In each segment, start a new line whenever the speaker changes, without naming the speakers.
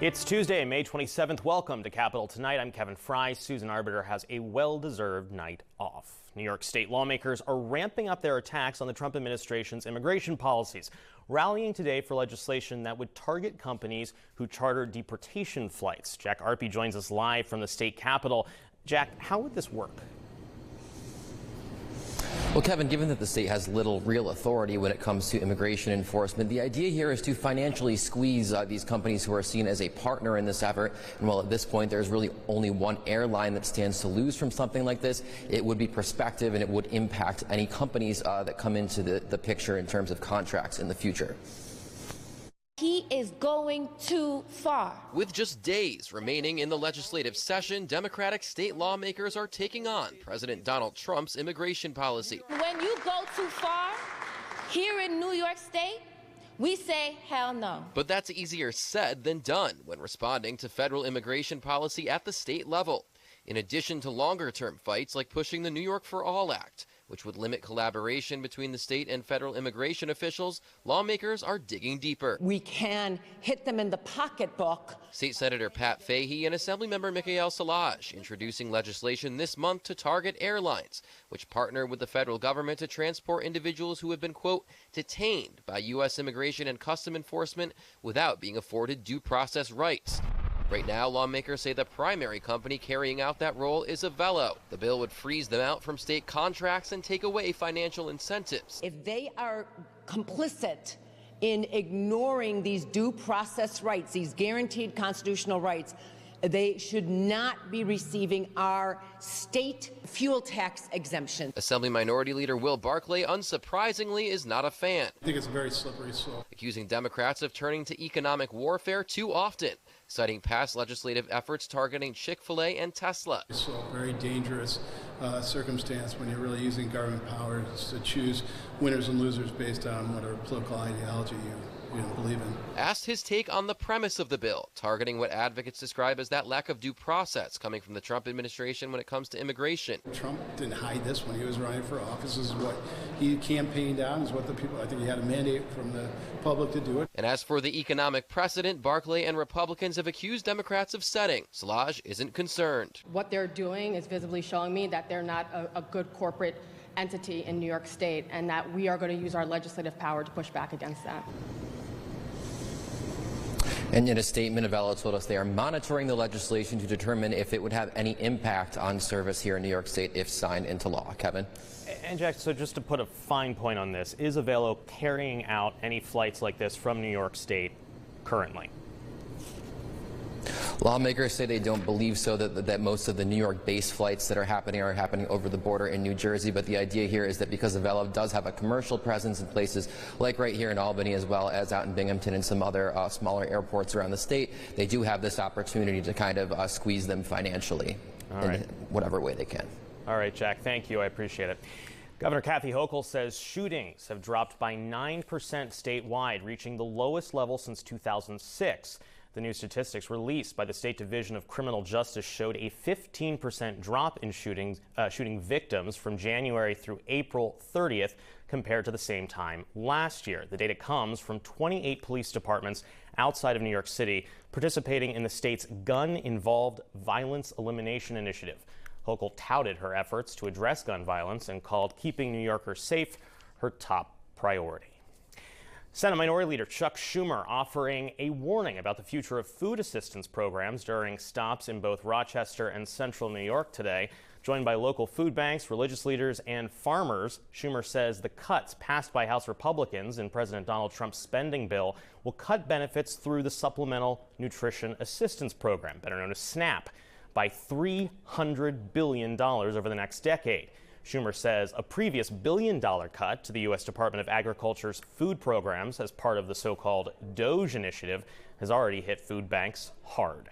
It's Tuesday, May 27th. Welcome to Capitol Tonight. I'm Kevin Frey. Susan Arbiter has a well-deserved night off. New York State lawmakers are ramping up their attacks on the Trump administration's immigration policies, rallying today for legislation that would target companies who charter deportation flights. Jack Arpey joins us live from the state capitol. Jack, how would this work?
Well, Kevin, given that the state has little real authority when it comes to immigration enforcement, the idea here is to financially squeeze these companies who are seen as a partner in this effort. And while at this point there's really only one airline that stands to lose from something like this, it would be prospective and it would impact any companies that come into the picture in terms of contracts in the future.
He is going too far.
With just days remaining in the legislative session, Democratic state lawmakers are taking on President Donald Trump's immigration policy.
When you go too far, here in New York State, we say hell no.
But that's easier said than done when responding to federal immigration policy at the state level. In addition to longer-term fights like pushing the New York for All Act, which would limit collaboration between the state and federal immigration officials, lawmakers are digging deeper.
We can hit them in the pocketbook.
State Senator Pat Fahey and Assemblymember Mikhail Salaj introducing legislation this month to target airlines, which partner with the federal government to transport individuals who have been, quote, detained by U.S. Immigration and Custom Enforcement without being afforded due process rights. Right now, lawmakers say the primary company carrying out that role is Avello. The bill would freeze them out from state contracts and take away financial incentives.
If they are complicit in ignoring these due process rights, these guaranteed constitutional rights, they should not be receiving our state fuel tax exemption.
Assembly Minority Leader Will Barclay, unsurprisingly, is not a fan.
I think it's a very slippery slope.
Accusing Democrats of turning to economic warfare too often, citing past legislative efforts targeting Chick-fil-A and Tesla.
It's a very dangerous circumstance when you're really using government power to choose winners and losers based on whatever political ideology you believe in.
Asked his take on the premise of the bill, targeting what advocates describe as that lack of due process coming from the Trump administration when it comes to immigration.
Trump didn't hide this when he was running for office. This is what he campaigned on, is what the people, I think he had a mandate from the public to do it.
And as for the economic precedent, Barclay and Republicans have accused Democrats of setting. Salaj isn't concerned.
What they're doing is visibly showing me that they're not a good corporate entity in New York State, and that we are going to use our legislative power to push back against that.
And in a statement, Avello told us they are monitoring the legislation to determine if it would have any impact on service here in New York State if signed into law. Kevin?
And Jack, so just to put a fine point on this, is Avello carrying out any flights like this from New York State currently?
Lawmakers say they don't believe so, that most of the New York-based flights that are happening over the border in New Jersey. But the idea here is that because Avello does have a commercial presence in places like right here in Albany, as well as out in Binghamton and some other smaller airports around the state, they do have this opportunity to kind of squeeze them financially in whatever way they can. All
right, Jack, thank you. I appreciate it. Governor Kathy Hochul says shootings have dropped by 9% statewide, reaching the lowest level since 2006. The new statistics released by the State Division of Criminal Justice showed a 15% drop in shooting victims from January through April 30th compared to the same time last year. The data comes from 28 police departments outside of New York City participating in the state's gun-involved violence elimination initiative. Hochul touted her efforts to address gun violence and called keeping New Yorkers safe her top priority. Senate Minority Leader Chuck Schumer offering a warning about the future of food assistance programs during stops in both Rochester and Central New York today. Joined by local food banks, religious leaders, and farmers, Schumer says the cuts passed by House Republicans in President Donald Trump's spending bill will cut benefits through the Supplemental Nutrition Assistance Program, better known as SNAP, by $300 billion over the next decade. Schumer says a previous billion-dollar cut to the U.S. Department of Agriculture's food programs as part of the so-called DOGE initiative has already hit food banks hard.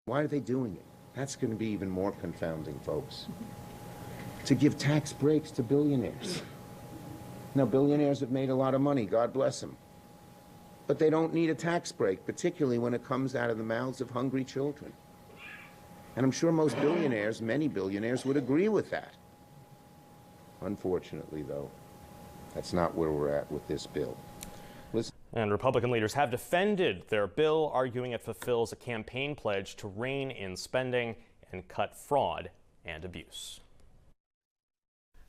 Why are they doing it? That's going to be even more confounding, folks. To give tax breaks to billionaires. Now, billionaires have made a lot of money, God bless them. But they don't need a tax break, particularly when it comes out of the mouths of hungry children. And I'm sure most billionaires, many billionaires, would agree with that. Unfortunately, though, that's not where we're at with this bill. Listen.
And Republican leaders have defended their bill, arguing it fulfills a campaign pledge to rein in spending and cut fraud and abuse.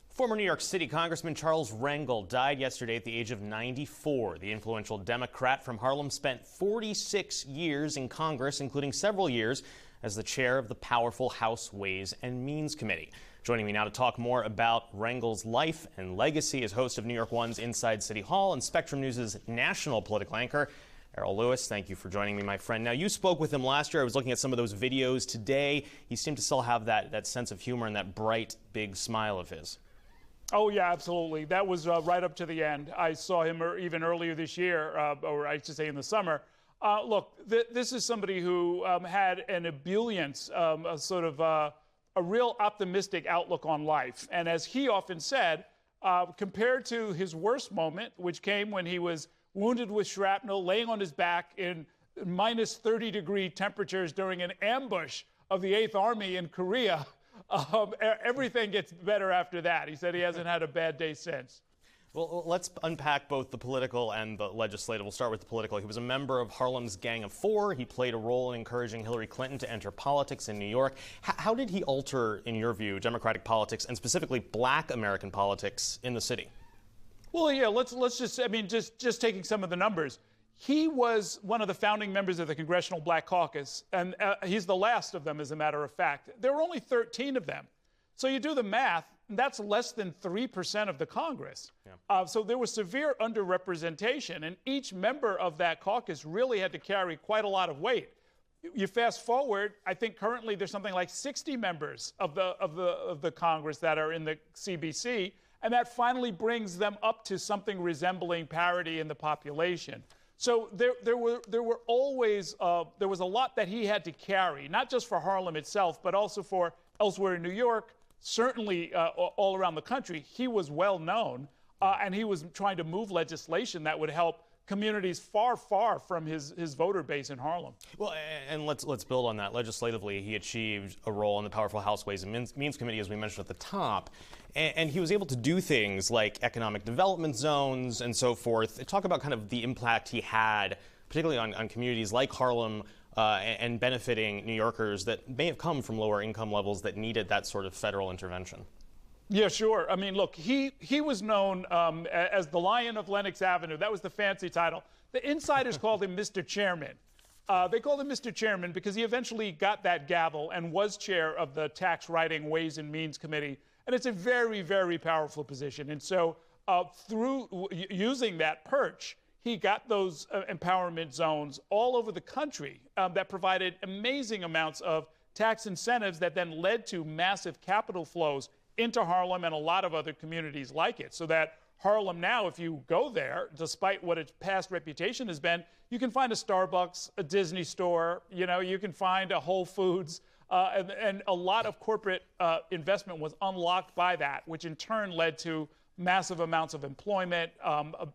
Former New York City Congressman Charles Rangel died yesterday at the age of 94. The influential Democrat from Harlem spent 46 years in Congress, including several years as the chair of the powerful House Ways and Means Committee. Joining me now to talk more about Rangel's life and legacy is host of New York One's Inside City Hall and Spectrum News' national political anchor, Errol Lewis. Thank you for joining me, my friend. Now, you spoke with him last year. I was looking at some of those videos today. He seemed to still have that sense of humor and that bright, big smile of his.
Oh, yeah, absolutely. That was right up to the end. I saw him even earlier this year, or I should say in the summer. Look, this is somebody who had an ebullience, a real optimistic outlook on life. And as he often said, compared to his worst moment, which came when he was wounded with shrapnel, laying on his back in minus 30-degree temperatures during an ambush of the 8th Army in Korea, everything gets better after that. He said he hasn't had a bad day since.
Well, let's unpack both the political and the legislative. We'll start with the political. He was a member of Harlem's Gang of Four. He played a role in encouraging Hillary Clinton to enter politics in New York. How did he alter, in your view, Democratic politics and specifically Black American politics in the city?
Well, yeah, let's just taking some of the numbers. He was one of the founding members of the Congressional Black Caucus, and he's the last of them, as a matter of fact. There were only 13 of them. So you do the math, and that's less than 3% of the Congress. Yeah. So there was severe underrepresentation, and each member of that caucus really had to carry quite a lot of weight. You fast forward, I think currently there's something like 60 members of the Congress that are in the CBC, and that finally brings them up to something resembling parity in the population. So there was a lot that he had to carry, not just for Harlem itself, but also for elsewhere in New York, certainly all around the country. He was well known, and he was trying to move legislation that would help communities far, far from his voter base in Harlem.
Well, and let's build on that. Legislatively, he achieved a role in the powerful House Ways and Means Committee, as we mentioned at the top. And he was able to do things like economic development zones and so forth. Talk about kind of the impact he had, particularly on communities like Harlem, and benefiting New Yorkers that may have come from lower income levels that needed that sort of federal intervention.
Yeah, sure. I mean, look, he was known as the Lion of Lenox Avenue. That was the fancy title. The insiders called him Mr. Chairman. They called him Mr. Chairman because he eventually got that gavel and was chair of the Tax Writing Ways and Means Committee. And it's a very, very powerful position. And so through using that perch, he got those empowerment zones all over the country that provided amazing amounts of tax incentives that then led to massive capital flows into Harlem and a lot of other communities like it. So that Harlem now, if you go there, despite what its past reputation has been, you can find a Starbucks, a Disney store, you can find a Whole Foods, and a lot of corporate investment was unlocked by that, which in turn led to massive amounts of employment,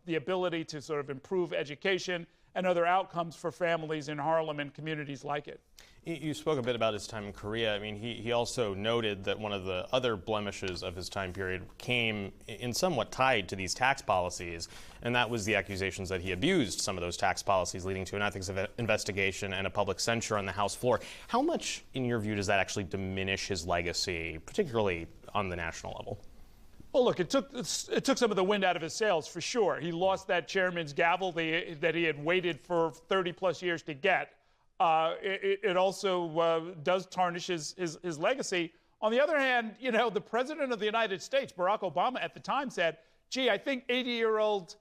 the ability to sort of improve education and other outcomes for families in Harlem and communities like it.
You spoke a bit about his time in Korea. I mean, he also noted that one of the other blemishes of his time period came in somewhat tied to these tax policies, and that was the accusations that he abused some of those tax policies, leading to an ethics investigation and a public censure on the House floor. How much, in your view, does that actually diminish his legacy, particularly on the national level?
Well, look, it took some of the wind out of his sails, for sure. He lost that chairman's gavel that he had waited for 30-plus years to get. It also does tarnish his legacy. On the other hand, the president of the United States, Barack Obama, at the time said, gee, I think 80-year-old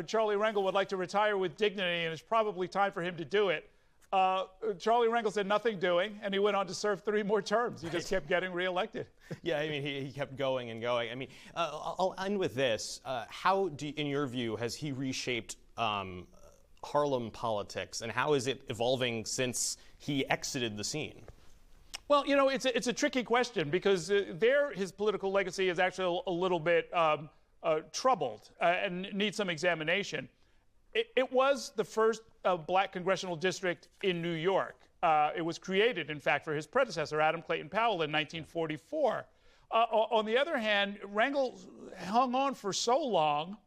Charlie Rangel would like to retire with dignity, and it's probably time for him to do it. Charlie Rangel said nothing doing, and he went on to serve 3 more terms. He just kept getting reelected.
Yeah, I mean, he kept going and going. I mean, I'll end with this. How, in your view, has he reshaped Harlem politics, and how is it evolving since he exited the scene?
Well, it's a tricky question because his political legacy is actually a little bit troubled and needs some examination. It was the first black congressional district in New York. It was created, in fact, for his predecessor, Adam Clayton Powell, in 1944. On the other hand, Rangel hung on for so long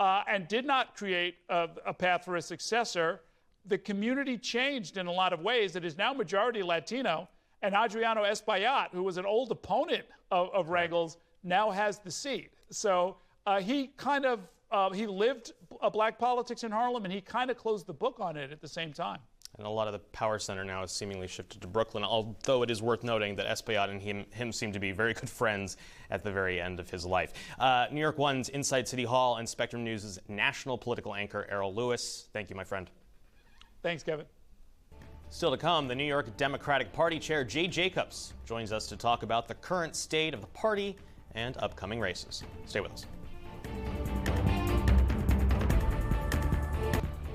and did not create a path for a successor, the community changed in a lot of ways. It is now majority Latino, and Adriano Espaillat, who was an old opponent of Rangel's, now has the seat. So he kind of, he lived black politics in Harlem, and he kind of closed the book on it at the same time.
And a lot of the power center now is seemingly shifted to Brooklyn, although it is worth noting that Espaillat and him seem to be very good friends at the very end of his life. New York One's Inside City Hall and Spectrum News' national political anchor, Errol Lewis. Thank you, my friend.
Thanks, Kevin.
Still to come, the New York Democratic Party chair, Jay Jacobs, joins us to talk about the current state of the party and upcoming races. Stay with us.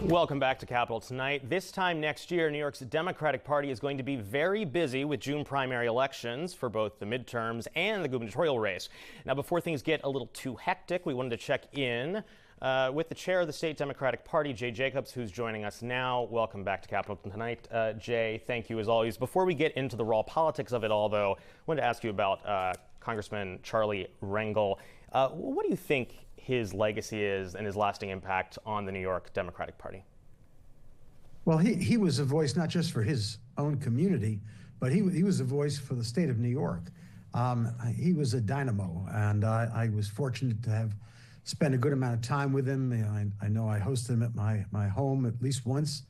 Welcome back to Capitol Tonight. This time next year, New York's Democratic Party is going to be very busy with June primary elections for both the midterms and the gubernatorial race. Now, before things get a little too hectic, we wanted to check in with the chair of the state Democratic Party, Jay Jacobs, who's joining us now. Welcome back to Capitol Tonight. Jay, thank you as always. Before we get into the raw politics of it all, though, I wanted to ask you about Congressman Charlie Rangel. What do you think his legacy is and his lasting impact on the New York Democratic Party?
Well, he was a voice not just for his own community, but he was a voice for the state of New York. He was a dynamo, and I was fortunate to have spent a good amount of time with him. I know I hosted him at my home at least once.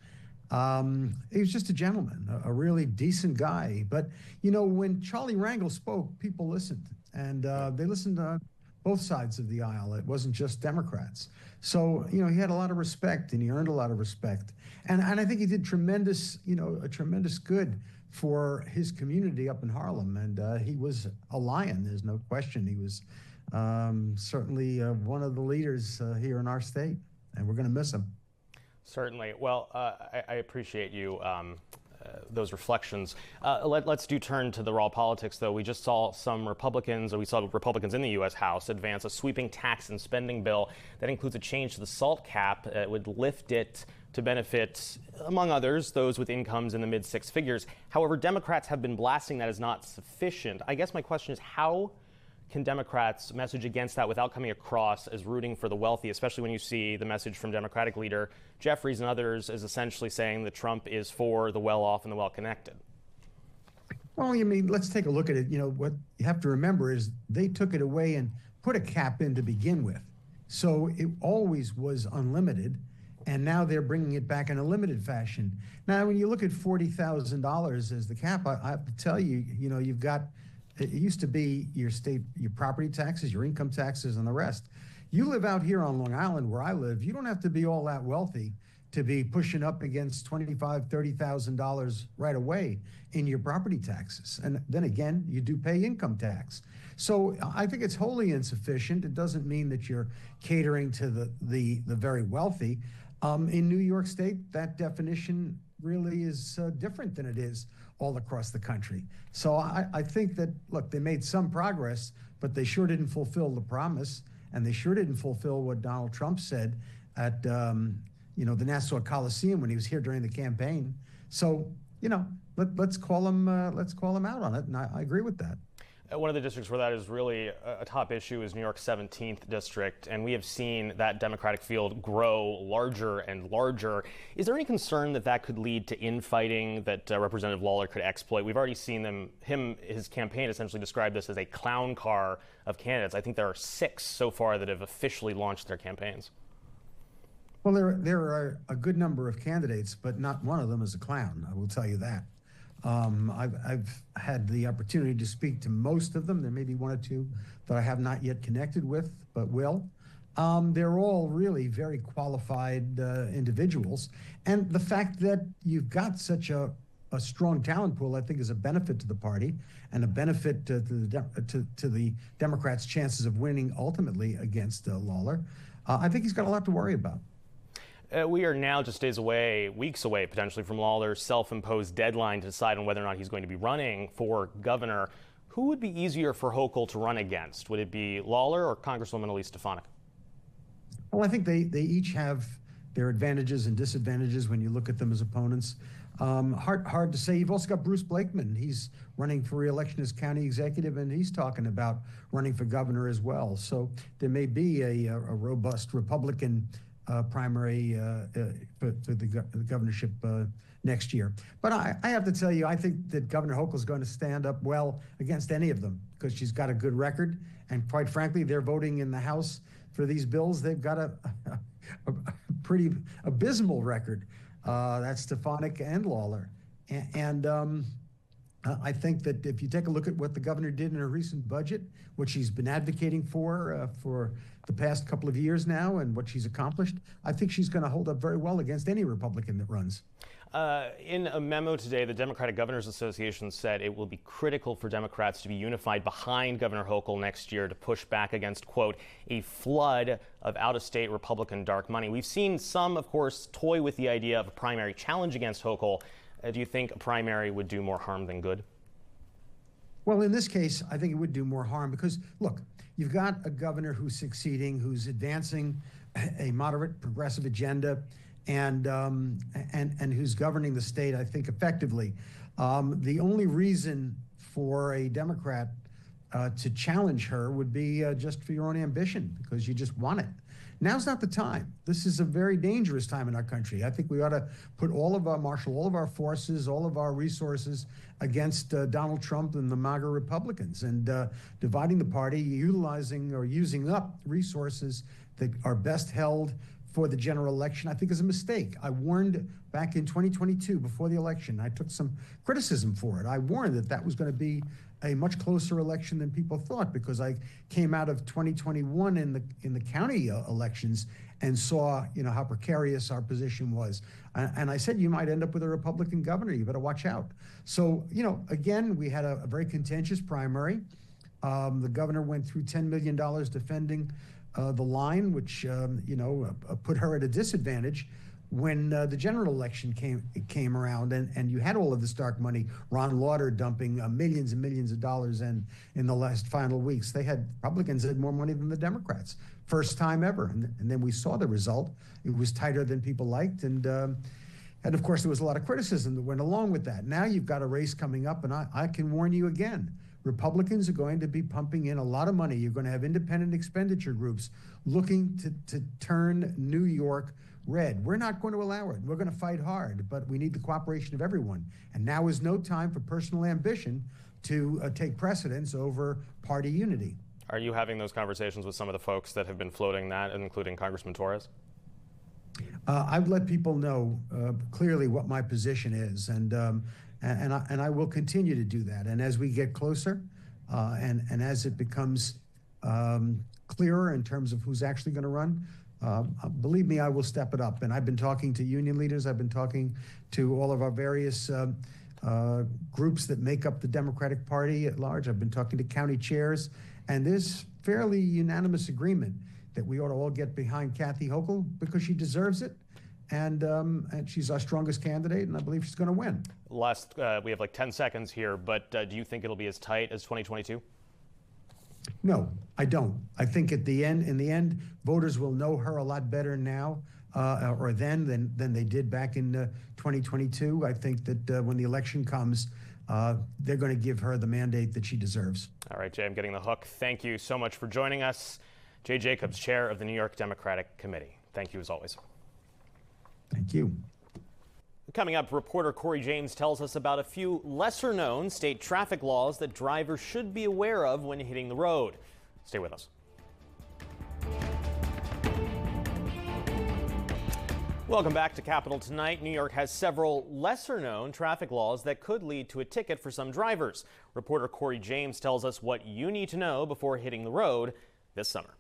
He was just a gentleman, a really decent guy. But, you know, when Charlie Rangel spoke, people listened, and they listened to both sides of the aisle. It wasn't just Democrats. So, you know, he had a lot of respect, and he earned a lot of respect. And I think he did tremendous good for his community up in Harlem. And he was a lion, there's no question. He was certainly one of the leaders here in our state, and we're going to miss him.
Certainly. Well, I appreciate you those reflections. Let's turn to the raw politics, though. We just saw Republicans in the U.S. House advance a sweeping tax and spending bill that includes a change to the SALT cap. It would lift it to benefit, among others, those with incomes in the mid-six figures. However, Democrats have been blasting that as not sufficient. I guess my question is, how can Democrats message against that without coming across as rooting for the wealthy, especially when you see the message from Democratic leader Jeffries and others is essentially saying that Trump is for the well-off and the well-connected?
Well, I mean, let's take a look at it. You know, what you have to remember is they took it away and put a cap in to begin with. So it always was unlimited, and now they're bringing it back in a limited fashion. Now, when you look at $40,000 as the cap, I have to tell you, you know, you've got, it used to be your state, your property taxes, your income taxes, and the rest. You live out here on Long Island where I live, you don't have to be all that wealthy to be pushing up against $25,000, $30,000 right away in your property taxes. And then again, you do pay income tax. So I think it's wholly insufficient. It doesn't mean that you're catering to the very wealthy. In New York State, that definition really is different than it is all across the country. So I think that, look, they made some progress, but they sure didn't fulfill the promise, and they sure didn't fulfill what Donald Trump said at you know, the Nassau Coliseum when he was here during the campaign. So, you know, let's call him out on it, and I agree with that.
One of the districts where that is really a top issue is New York's 17th district, and we have seen that Democratic field grow larger and larger. Is there any concern that that could lead to infighting that Representative Lawler could exploit? We've already seen his campaign essentially describe this as a clown car of candidates. I think there are 6 so far that have officially launched their campaigns.
Well, there are a good number of candidates, but not one of them is a clown, I will tell you that. I've had the opportunity to speak to most of them. There may be 1 or 2 that I have not yet connected with, but will. They're all really very qualified individuals. And the fact that you've got such a strong talent pool, I think, is a benefit to the party and a benefit to the Democrats' chances of winning ultimately against Lawler. I think he's got a lot to worry about.
We are now just days away, weeks away potentially, from Lawler's self-imposed deadline to decide on whether or not he's going to be running for governor. Who would be easier for Hochul to run against? Would it be Lawler or Congresswoman Elise Stefanik?
Well, I think they each have their advantages and disadvantages when you look at them as opponents. Hard to say. You've also got Bruce Blakeman. He's running for re-election as county executive, and he's talking about running for governor as well. So there may be a robust Republican primary for the governorship next year. But I have to tell you, I think that Governor Hochul is going to stand up well against any of them because she's got a good record. And quite frankly, they're voting in the House for these bills. They've got a pretty abysmal record. That's Stefanik and Lawler. And I think that if you take a look at what the governor did in her recent budget, what she's been advocating for the past couple of years now and what she's accomplished, I think she's going to hold up very well against any Republican that runs.
In a memo today, the Democratic Governors Association said it will be critical for Democrats to be unified behind Governor Hochul next year to push back against, quote, a flood of out-of-state Republican dark money. We've seen some, of course, toy with the idea of a primary challenge against Hochul. Do you think a primary would do more harm than good?
Well, in this case, I think it would do more harm because, look, you've got a governor who's succeeding, who's advancing a moderate progressive agenda, and who's governing the state, I think, effectively. The only reason for a Democrat to challenge her would be just for your own ambition, because you just want it. Now's not the time. This is a very dangerous time in our country. I think we ought to put marshal all of our forces, all of our resources against Donald Trump and the MAGA Republicans, and dividing the party, utilizing or using up resources that are best held for the general election, I think is a mistake. I warned back in 2022, before the election, I took some criticism for it. I warned that that was going to be a much closer election than people thought, because I came out of 2021 in the county elections and saw, how precarious our position was. And I said, you might end up with a Republican governor. You better watch out. So, again, we had a very contentious primary. The governor went through $10 million defending the line, which, put her at a disadvantage when the general election came around, and you had all of this dark money, Ron Lauder dumping millions and millions of dollars in the last final weeks. Republicans had more money than the Democrats, first time ever. And then we saw the result. It was tighter than people liked. And of course, there was a lot of criticism that went along with that. Now you've got a race coming up, and I can warn you again, Republicans are going to be pumping in a lot of money. You're going to have independent expenditure groups looking to turn New York red. We're not going to allow it. We're going to fight hard, but we need the cooperation of everyone. And now is no time for personal ambition to take precedence over party unity.
Are you having those conversations with some of the folks that have been floating that, including Congressman Torres?
I've let people know clearly what my position is, and I will continue to do that. And as we get closer, and as it becomes clearer in terms of who's actually going to run, believe me, I will step it up. And I've been talking to union leaders. I've been talking to all of our various groups that make up the Democratic Party at large. I've been talking to county chairs, and there's fairly unanimous agreement that we ought to all get behind Kathy Hochul because she deserves it. And she's our strongest candidate, and I believe she's going to win.
We have like 10 seconds here, but do you think it'll be as tight as 2022?
No, I don't. I think in the end, voters will know her a lot better now or then than they did back in 2022. I think that when the election comes, they're going to give her the mandate that she deserves. All
right, Jay, I'm getting the hook. Thank you so much for joining us. Jay Jacobs, chair of the New York Democratic Committee. Thank you as always.
Thank you.
Coming up, reporter Corey James tells us about a few lesser-known state traffic laws that drivers should be aware of when hitting the road. Stay with us. Welcome back to Capitol Tonight. New York has several lesser-known traffic laws that could lead to a ticket for some drivers. Reporter Corey James tells us what you need to know before hitting the road this summer.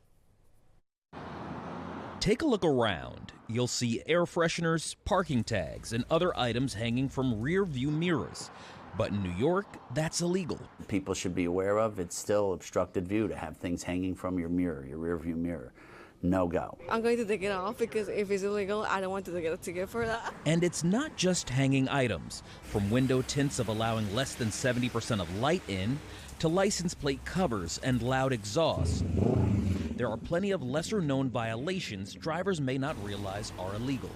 Take a look around. You'll see air fresheners, parking tags, and other items hanging from rear view mirrors. But in New York, that's illegal.
People should be aware of it's still obstructed view to have things hanging from your mirror, your rear view mirror. No go.
I'm going to take it off because if it's illegal, I don't want to get a ticket for that.
And it's not just hanging items. From window tints of allowing less than 70% of light in, to license plate covers and loud exhaust. there are plenty of lesser-known violations drivers may not realize are illegal.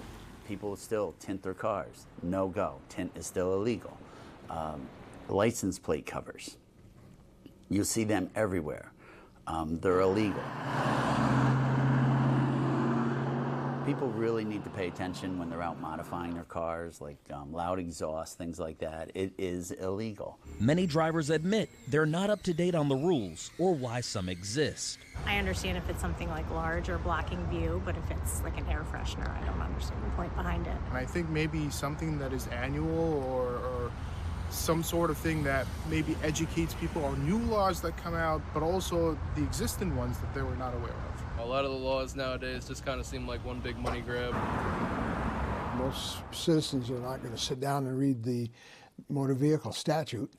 People still tint their cars. No go. Tint is still illegal. License plate covers. You see them everywhere. They're illegal. People really need to pay attention when they're out modifying their cars, like loud exhaust, things like that. It is illegal.
Many drivers admit they're not up to date on the rules or why some exist.
I understand if it's something like large or blocking view, but if it's like an air freshener, I don't understand the point behind it.
And I think maybe something that is annual or some sort of thing that maybe educates people on new laws that come out, but also the existing ones that they were not aware of.
A lot of the laws nowadays just kind of seem like one big money grab.
Most citizens are not going to sit down and read the motor vehicle statute.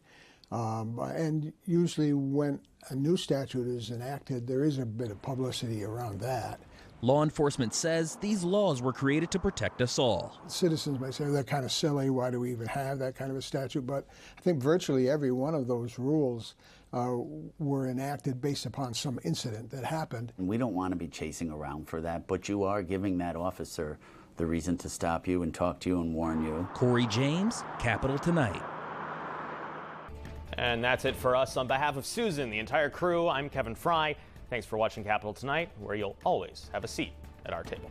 And usually when a new statute is enacted, there is a bit of publicity around that.
Law enforcement says these laws were created to protect us all.
Citizens may say, they're kind of silly, why do we even have that kind of a statute? But I think virtually every one of those rules were enacted based upon some incident that happened.
We don't want to be chasing around for that, but you are giving that officer the reason to stop you and talk to you and warn you.
Corey James, Capital Tonight.
And that's it for us. On behalf of Susan, the entire crew, I'm Kevin Frey. Thanks for watching Capital Tonight, where you'll always have a seat at our table.